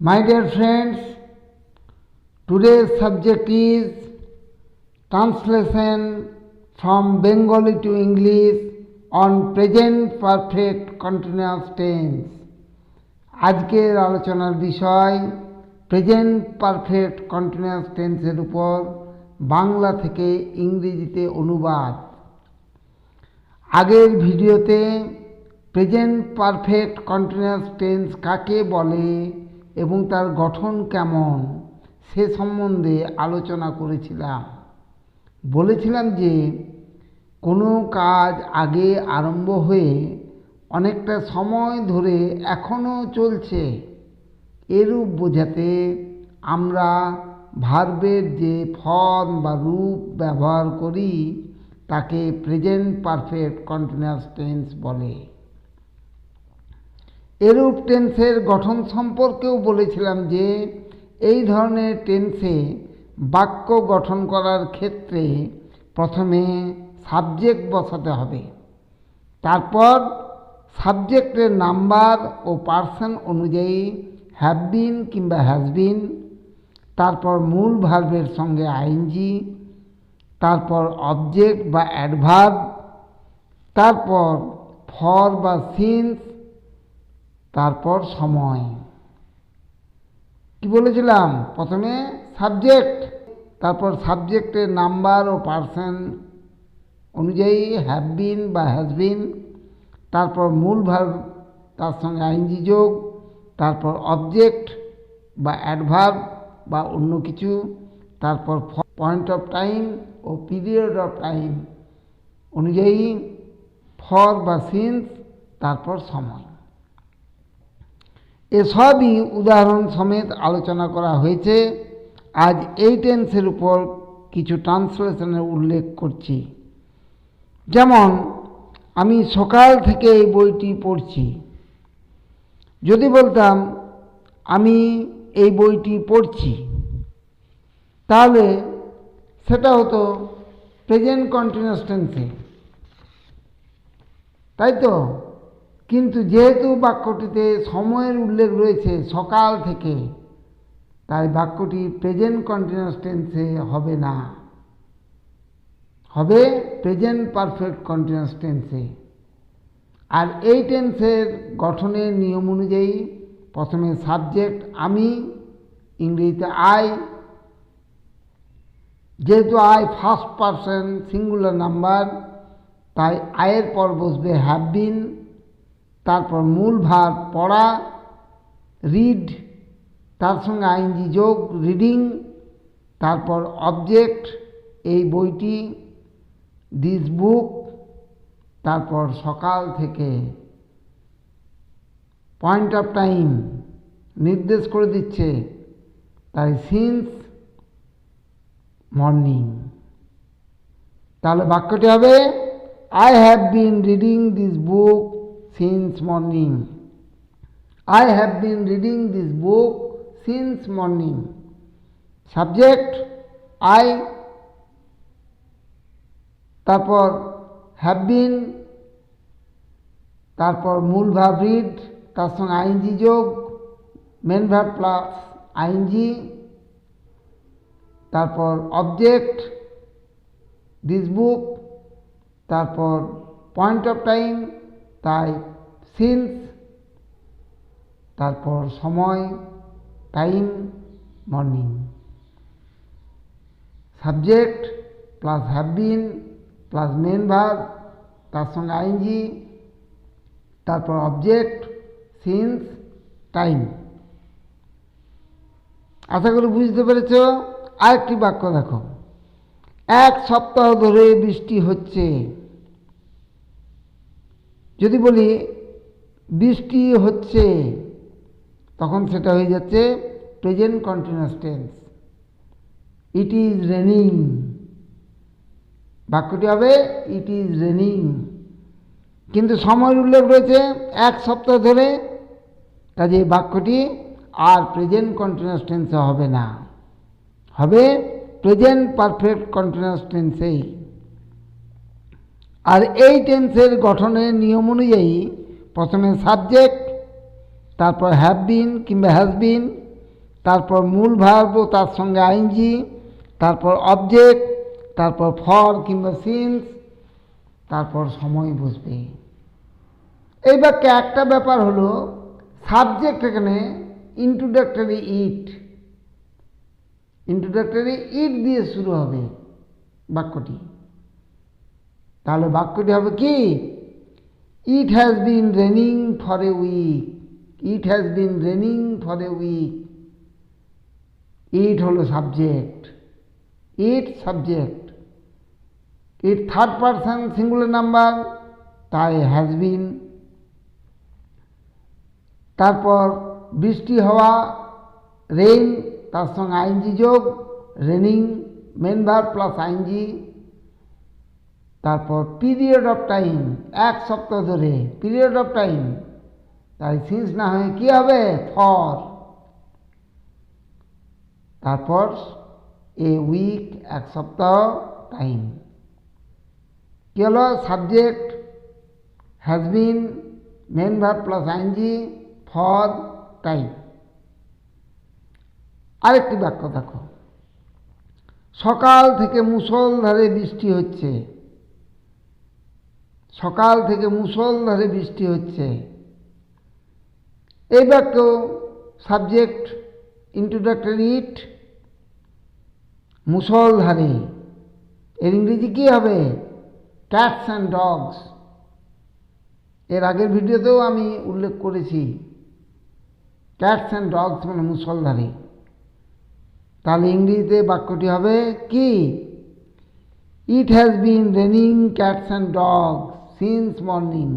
My dear friends, today's subject is translation from Bengali to English on present perfect continuous tense. আজকের আলোচনার বিষয় present perfect continuous টেন্সের উপর বাংলা থেকে ইংরেজিতে অনুবাদ। আগের ভিডিওতে প্রেজেন্ট পারফেক্ট কন্টিনিউয়াস টেন্স কাকে বলে এবং তার গঠন কেমন সে সম্বন্ধে আলোচনা করেছিলাম। বলেছিলাম যে কোনো কাজ আগে আরম্ভ হয়ে অনেকটা সময় ধরে এখনও চলছে, এরূপ বোঝাতে আমরা ভার্বের যে ফর্ম বা রূপ ব্যবহার করি তাকে প্রেজেন্ট পারফেক্ট কন্টিনিউয়াস টেন্স বলে। এরূপ টেন্সের গঠন সম্পর্কেও বলেছিলাম যে এই ধরনের টেন্সে বাক্য গঠন করার ক্ষেত্রে প্রথমে সাবজেক্ট বসাতে হবে, তারপর সাবজেক্টের নাম্বার ও পার্সন অনুযায়ী হ্যাভ বিন কিংবা হ্যাজ বিন, তারপর মূল ভার্বের সঙ্গে আইএনজি, তারপর অবজেক্ট বা অ্যাডভার্ব, তারপর ফর বা সিন্স, তারপর সময়। কি বলেছিলাম? প্রথমে সাবজেক্ট, তারপর সাবজেক্টের নাম্বার ও পার্সন অনুযায়ী হ্যাভ বিন বা হ্যাজ বিন, তারপর মূল ভার্ব তার সঙ্গে আইএনজি যোগ, তারপর অবজেক্ট বা অ্যাডভার্ব বা অন্য কিছু, তারপর পয়েন্ট অফ টাইম ও পিরিয়ড অফ টাইম অনুযায়ী ফর বা সিন্স, তারপর সময়। এসবই উদাহরণ সমেত আলোচনা করা হয়েছে। আজ এই টেন্সের উপর কিছু ট্রান্সলেশনের উল্লেখ করছি। যেমন আমি সকাল থেকে এই বইটি পড়ছি। যদি বলতাম আমি এই বইটি পড়ছি, তাহলে সেটা হতো প্রেজেন্ট কন্টিনিউয়াস টেন্সে, তাই তো? কিন্তু যেহেতু বাক্যটিতে সময়ের উল্লেখ রয়েছে সকাল থেকে, তাই বাক্যটি প্রেজেন্ট কন্টিনিউয়াস টেন্সে হবে না, হবে প্রেজেন্ট পারফেক্ট কন্টিনিউয়াস টেন্সে। আর এই টেন্সের গঠনের নিয়ম অনুযায়ী প্রথমে সাবজেক্ট আমি, ইংরেজিতে আই, যেহেতু I first person singular number, তাই আয়ের পর বসবে হ্যাভ বিন, তারপর মূল ভার্ব পড়া, রিড, তার সঙ্গে আইএনজি যোগ রিডিং, তারপর অবজেক্ট এই বইটি, দিস বুক, তারপর সকাল থেকে, পয়েন্ট অফ টাইম নির্দেশ করে দিচ্ছে, তাই সিন্স মর্নিং। তাহলে বাক্যটি হবে I have been reading this book since morning. I have been reading this book since morning. Subject I, তারপর হ্যাভ বিন, তারপর মূল ভার্ব রিড, তার সঙ্গে আইএনজি যোগ, মেন ভার্ব প্লাস আইএনজি, তারপর অবজেক্ট দিস বুক, তারপর পয়েন্ট অফ টাইম তাই since, তারপর সময় time morning. Subject plus have been plus main verb তার সঙ্গে আইএনজি, তারপর অবজেক্ট সিন্স টাইম। আশা করি বুঝতে পেরেছ। আরেকটি বাক্য দেখো, এক সপ্তাহ ধরে বৃষ্টি হচ্ছে। যদি বলি বৃষ্টি হচ্ছে, তখন সেটা হয়ে যাচ্ছে present continuous tense. It is raining, বাক্যটি হবে ইট ইজ রেনিং, কিন্তু সময়ের উল্লেখ রয়েছে এক সপ্তাহ ধরে, কাজে বাক্যটি আর প্রেজেন্ট কন্টিনিউয়াস টেন্সে হবে না, হবে প্রেজেন্ট পারফেক্ট কন্টিনিউয়াস টেন্সেই। আর এই টেন্সের গঠনের নিয়ম অনুযায়ী প্রথমে সাবজেক্ট, তারপর হ্যাভ বিন কিংবা হ্যাজ বিন, তারপর মূল ভার্ব ও তার সঙ্গে আইএনজি, তারপর অবজেক্ট, তারপর ফর কিংবা সিন্স, তারপর সময় বসবে। এই বাক্যে একটা ব্যাপার হলো সাবজেক্ট এখানে ইন্ট্রোডাক্টরি ইট দিয়ে শুরু হবে বাক্যটি। তাহলে বাক্যটি হবে কি? It has been raining for a week. It has been raining for a week. It হলো subject, it subject, it third person singular number, তাই হ্যাজ বিন। তারপর বৃষ্টি হওয়া, রেইন, তার সঙ্গে আইএনজি যোগ, raining main verb plus ING. তারপর period of time, এক সপ্তাহ ধরে, পিরিয়ড অফ টাইম, তাই সিন্স না হয়ে কি হবে? ফর। তারপর এ উইক, এক সপ্তাহ, টাইম। কি হলো? Subject has been, main verb plus ING, for, time. আরেকটি বাক্য দেখো, সকাল থেকে মুষলধারে বৃষ্টি হচ্ছে। সকাল থেকে মুষলধারে বৃষ্টি হচ্ছে। এই বাক্য সাবজেক্ট ইন্ট্রোডাক্টরি ইট, মুষলধারে। এর ইংরেজি কি হবে? Cats and dogs. এর আগের ভিডিওতেও আমি উল্লেখ করেছি, ক্যাটস অ্যান্ড ডগস মানে মুষলধারে। তাহলে ইংরেজিতে বাক্যটি হবে কি? It has been raining cats and dogs since morning.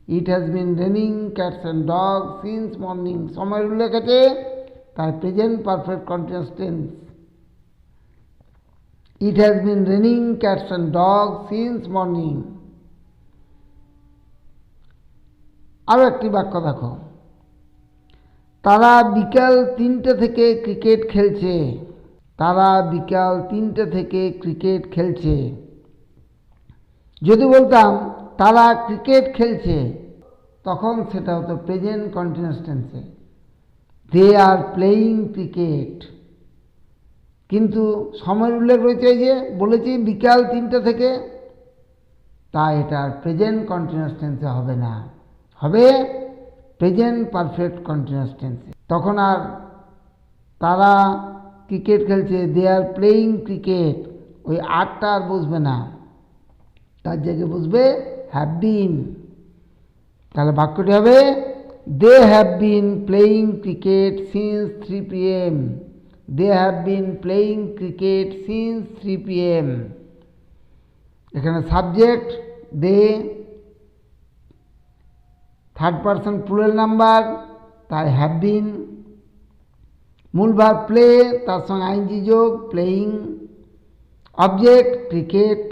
It has been raining cats and dogs since morning. সময়ের উল্লেখ আছে, তাই present perfect continuous tense. It has been raining cats and dogs since morning. আরও একটি বাক্য দেখো, তারা বিকাল 3টে থেকে ক্রিকেট খেলছে। তারা বিকাল 3টে থেকে ক্রিকেট খেলছে। যদি বলতাম তারা ক্রিকেট খেলছে, তখন সেটা হতো প্রেজেন্ট কন্টিনিউয়াস টেন্সে, দে আর প্লেয়িং ক্রিকেট। কিন্তু সময়ের উল্লেখ রয়েছে, এই যে বলেছি বিকাল 3টে থেকে, তাই এটা প্রেজেন্ট কন্টিনিউয়াস টেন্সে হবে না, হবে প্রেজেন্ট পারফেক্ট কন্টিনিউয়াস টেন্সে। তখন আর তারা ক্রিকেট খেলছে, দে আর প্লেয়িং ক্রিকেট, ওই আরটা আর বসবে না, তার জায়গায় বসবে হ্যাভ বিন। তাহলে বাক্যটি হবে they have been playing cricket since 3 PM। They have been playing cricket since 3 PM। এখানে subject they, third person plural number, তাই হ্যাভ বিন। মূল ভার্ব প্লে, তার সঙ্গে আইএনজি যোগ, প্লেয়িং। অবজেক্ট ক্রিকেট,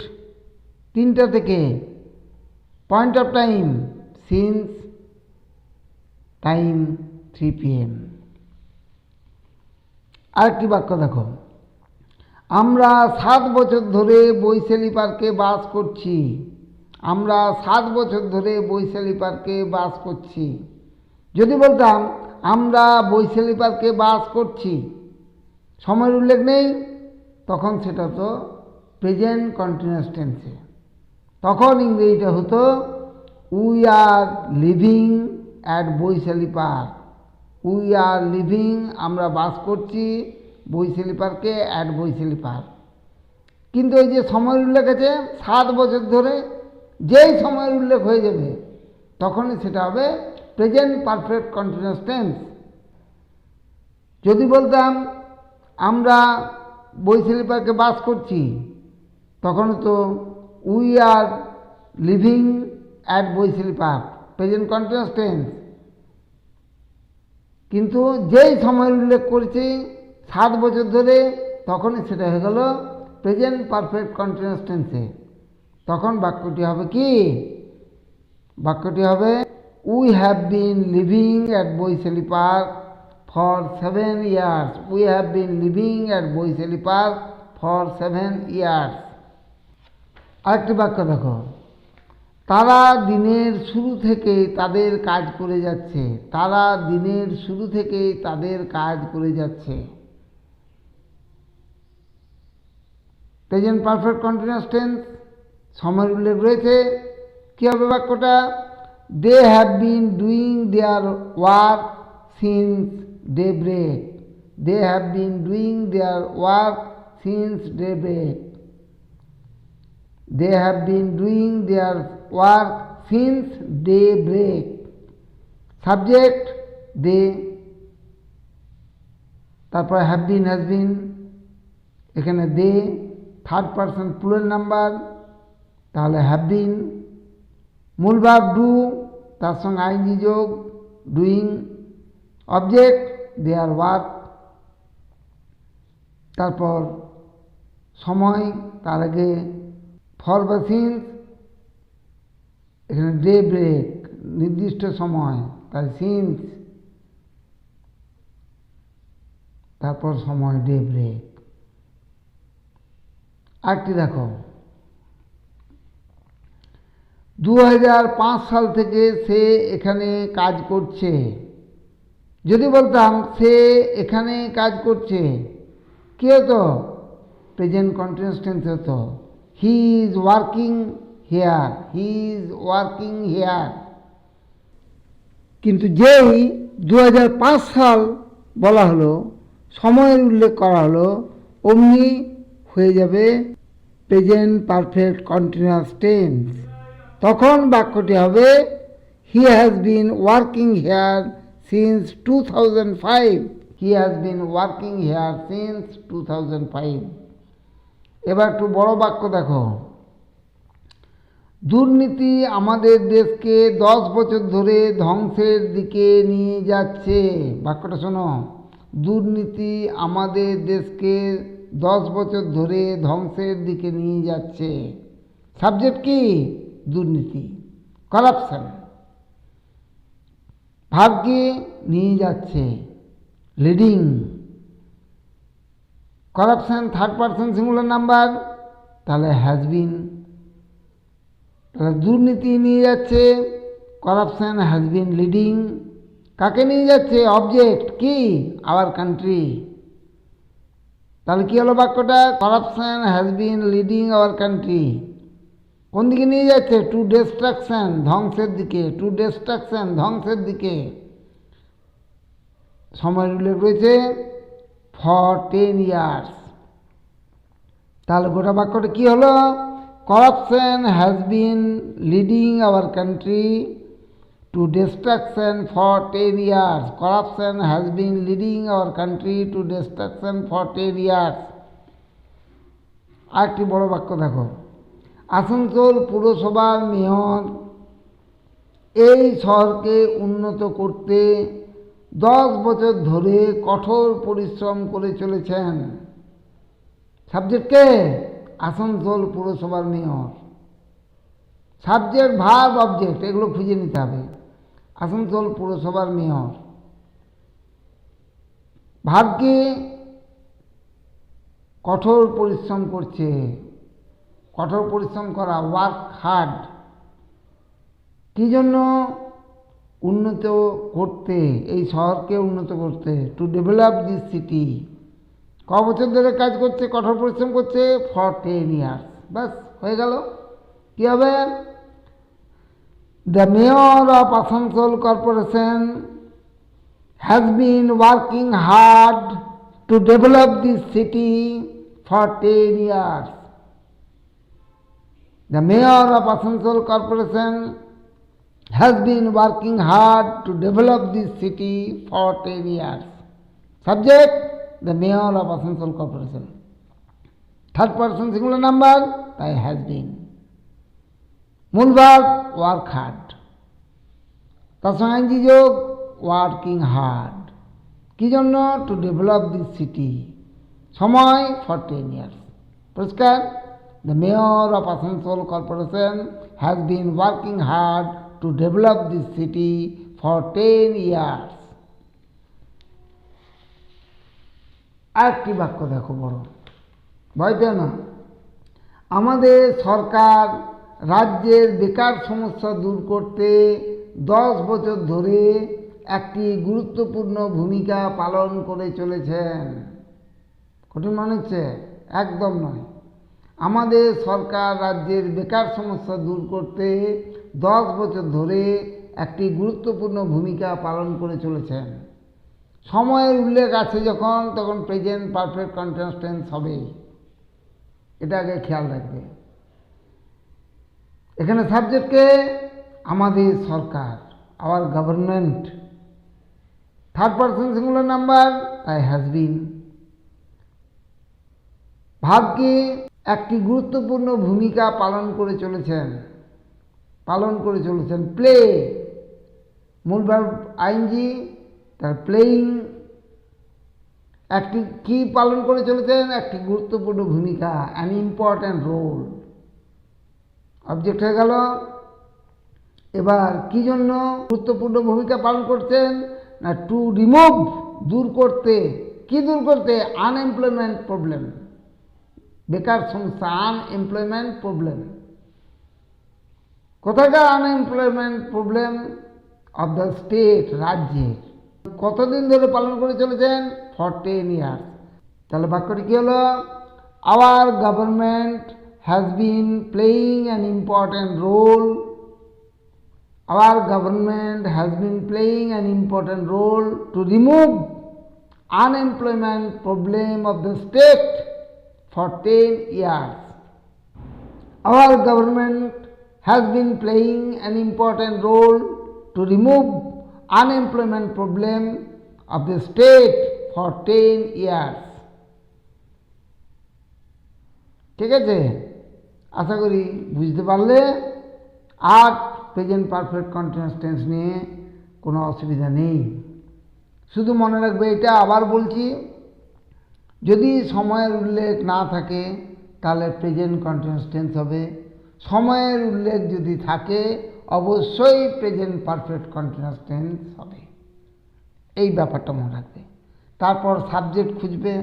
3টা থেকে, point of time since, time 3 PM। আরেকটি বাক্য দেখো, আমরা 7 বছর ধরে বৈশালী পার্কে বাস করছি। আমরা 7 বছর ধরে বৈশালী পার্কে বাস করছি। যদি বলতাম আমরা বৈশালী পার্কে বাস করছি, সময়ের উল্লেখ নেই, তখন সেটা তো প্রেজেন্ট কন্টিনিউয়াস টেন্সে। তখন ইংরেজিটা হতো we are living at Vaishali park. We are living, আমরা বাস করছি বৈশালী পার্কে, অ্যাট বৈশালী পার্ক। কিন্তু এই যে সময়ের উল্লেখ আছে 7 বছর ধরে, যেই সময়ের উল্লেখ হয়ে যাবে তখনই সেটা হবে প্রেজেন্ট পারফেক্ট কন্টিনিউয়াস টেন্স। যদি বলতাম আমরা বৈশালী পার্কে বাস করছি, তখন তো we are living at Vaishali park, present continuous tense. কিন্তু যেই সময়ের উল্লেখ করেছি 7 বছর ধরে, তখনই সেটা হয়ে গেল প্রেজেন্ট পারফেক্ট কন্টিনিউয়াস টেন্সে। তখন বাক্যটি হবে কি? বাক্যটি হবে we have been living at Vaishali park for 7 years। We have been living at Vaishali park for 7 years। আরেকটি বাক্য দেখো, তারা দিনের শুরু থেকে তাদের কাজ করে যাচ্ছে, তারা দিনের শুরু থেকে তাদের কাজ করে যাচ্ছে। প্রেজেন্ট পারফেক্ট কন্টিনিউয়াস টেন্স, সময়ের উল্লেখ রয়েছে। কী হবে বাক্যটা? They have been doing their work since daybreak. They have been doing their work since daybreak. They have been doing their work since daybreak. Subject they, তারপর have been has been, এখানে they third person plural number, তাহলে have been। মূল verb do, তার সঙ্গে ING যোগ, doing. Object their work, তারপর সময়, তার আগে ফর বা সিন্স, এখানে ডে ব্রেক নির্দিষ্ট সময়, তাই সিন্স, তারপর সময় ডে ব্রেক। আরেকটি দেখো, 2005 সাল থেকে সে এখানে কাজ করছে। যদি বলতাম সে এখানে কাজ করছে, কি হতো? প্রেজেন্ট কন্টিনিউয়াস টেন্স হতো। He is working here, he is working here. কিন্তু যেই 2005 সাল বলা হলো, সময়ের উল্লেখ করা হলো, অমনি হয়ে যাবে প্রেজেন্ট পারফেক্ট কন্টিনিউয়াস টেন্স। তখন বাক্যটি হবে he has been working here since 2005। He has been working here since 2005। এবার একটু বড় বাক্য দেখো। দুর্নীতি আমাদের দেশকে 10 বছর ধরে ধ্বংসের দিকে নিয়ে যাচ্ছে। বাক্যটা শোনো, দুর্নীতি আমাদের দেশকে 10 বছর ধরে ধ্বংসের দিকে নিয়ে যাচ্ছে। সাবজেক্ট কি? দুর্নীতি, করাপশন। ভাব কি? নিয়ে যাচ্ছে, leading. Corruption third person singular number, তাহলে হ্যাজ বিন। তাহলে দুর্নীতি নিয়ে যাচ্ছে, করাপশন হ্যাজ বিন লিডিং। কাকে নিয়ে যাচ্ছে? অবজেক্ট কি? Our country. তাহলে কি হলো বাক্যটা? Corruption has been leading our country. কোন দিকে নিয়ে যাচ্ছে? টু ডিস্ট্রাকশন, ধ্বংসের দিকে। টু ডিস্ট্রাকশন, ধ্বংসের দিকে। সময়ের উল্লেখ রয়েছে ফর 10 ইয়ার্স। তাহলে গোটা বাক্যটা কি হলো? Corruption has been leading our country to destruction for 10 years. Corruption has been leading our country to destruction for 10 years. আরেকটি বড় বাক্য দেখো। আসানসোল পুরসভার মেয়র এই শহরকে উন্নত করতে 10 বছর ধরে কঠোর পরিশ্রম করে চলেছেন। সাবজেক্ট কে? আসানসোল পুরসভার মেয়র। সাবজেক্ট, ভার্ব, অবজেক্ট এগুলো খুঁজে নিতে হবে। আসানসোল পুরসভার মেয়র। ভার্ব কি? কঠোর পরিশ্রম করছে, কঠোর পরিশ্রম করা, ওয়ার্ক হার্ড। কি জন্য? উন্নত করতে, এই শহরকে উন্নত করতে। To develop this city. ক বছর ধরে কাজ করছে, কঠোর পরিশ্রম করছে? For 10 years. বাস হয়ে গেল। কি হবে? The mayor of Asansol corporation has been working hard to develop this city for 10 years. The mayor of Asansol Corporation has been working hard to develop this city for 10 years. Subject, the mayor of Asansol Corporation. Third person singular number, তাই has been. মূল verb, work hard. তার সঙ্গে ING যোগ, working hard. কি জন্য? To develop this city. সময় for 10 years. পরিষ্কার? The mayor of Asansol Corporation has been working hard to develop this city for 10 years. আরেকটি বাক্য দেখো বড়, ভয় পেও না। আমাদের সরকার রাজ্যের বেকার সমস্যা দূর করতে 10 বছর ধরে একটি গুরুত্বপূর্ণ ভূমিকা পালন করে চলেছেন। কঠিন মনে হচ্ছে? একদম নয়। আমাদের সরকার রাজ্যের বেকার সমস্যা দূর করতে 10 বছর ধরে একটি গুরুত্বপূর্ণ ভূমিকা পালন করে চলেছেন। সময়ের উল্লেখ আছে যখন, তখন প্রেজেন্ট পারফেক্ট কন্টিনিউয়াস টেন্স হবে, এটা আগে খেয়াল রাখবে। এখানে সাবজেক্টকে আমাদের সরকার, our government, third person singular number, তাই হ্যাজ বিন। ভাবকে একটি গুরুত্বপূর্ণ ভূমিকা পালন করে চলেছেন, প্লে, মূল ভার্ব আইএনজি, তার প্লেইং, একটি কি পালন করে চলেছেন? একটি গুরুত্বপূর্ণ ভূমিকা, অ্যান ইম্পর্ট্যান্ট রোল। অবজেক্ট হয়ে গেল। এবার কি জন্য গুরুত্বপূর্ণ ভূমিকা পালন করছেন? না, টু রিমুভ, দূর করতে। কি দূর করতে? আনএমপ্লয়মেন্ট প্রবলেম, বেকার সমস্যা, আনএমপ্লয়মেন্ট প্রবলেম। কোথাকার unemployment problem? Of the state, রাজ্যের। কতদিন ধরে পালন করে চলেছেন? For 10 years. তাহলে বাক্যটি কি হলো? Our government has been playing an important role. Our government has been playing an important role to remove unemployment problem of the state for 10 years. Our government has been playing an important role to remove unemployment problem of the state for 10 years. ঠিক আছে, আশা করি বুঝতে পারলে। আর present perfect continuous tense নিয়ে কোনো অসুবিধা নেই। শুধু মনে রাখবে, এটা আবার বলছি, যদি সময়ের উল্লেখ না থাকে তাহলে প্রেজেন্ট কন্টিনিউয়াস টেন্স হবে। সময়ের উল্লেখ যদি থাকে অবশ্যই প্রেজেন্ট পারফেক্ট কন্টিনিউয়াস টেন্স হবে। এই ব্যাপারটা মনে রাখবে। তারপর সাবজেক্ট খুঁজবে।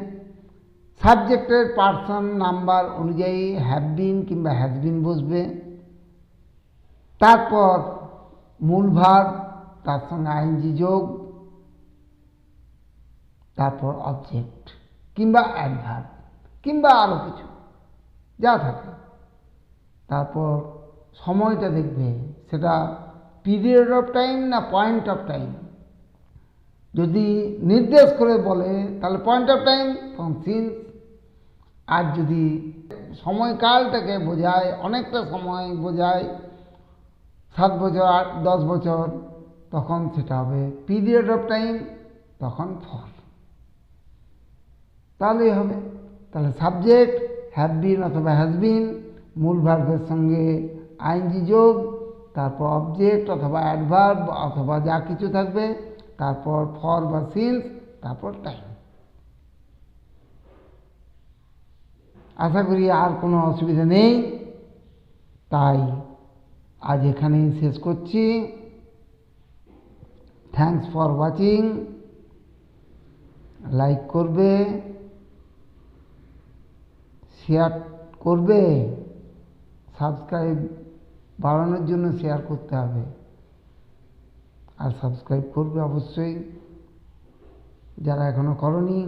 সাবজেক্টের পার্সন নাম্বার অনুযায়ী হ্যাভ বিন কিংবা হ্যাজ বিন বসবে। তারপর মূল ভার্ব, তার সঙ্গে আইএনজি যোগ, তারপর অবজেক্ট কিংবা অ্যাডভার্ব কিংবা আরও কিছু যা থাকে। তারপর সময়টা দেখবে, সেটা পিরিয়ড অফ টাইম না পয়েন্ট অফ টাইম। যদি নির্দেশ করে বলে তাহলে পয়েন্ট অফ টাইম, তখন সিন্স। আর যদি সময়কালটাকে বোঝায়, অনেকটা সময় বোঝায়, 7 বছর 10 বছর, তখন সেটা হবে পিরিয়ড অফ টাইম, তখন ফর। তাহলেই হবে। তাহলে সাবজেক্ট হ্যাভ বিন অথবা হ্যাজ বিন, মূল ভার্বের সঙ্গে আইএনজি যোগ, তারপর অবজেক্ট অথবা অ্যাডভার্ব অথবা যা কিছু থাকবে, তারপর ফর বা সিন্স, তারপর টাইম। আশা করি আর কোনো অসুবিধা নেই। তাই আজ এখানেই শেষ করছি। Thanks for watching. লাইক করবে, শেয়ার করবে, সাবস্ক্রাইব বাড়ানোর জন্য শেয়ার করতে হবে, আর সাবস্ক্রাইব করবে অবশ্যই যারা এখনো করনি।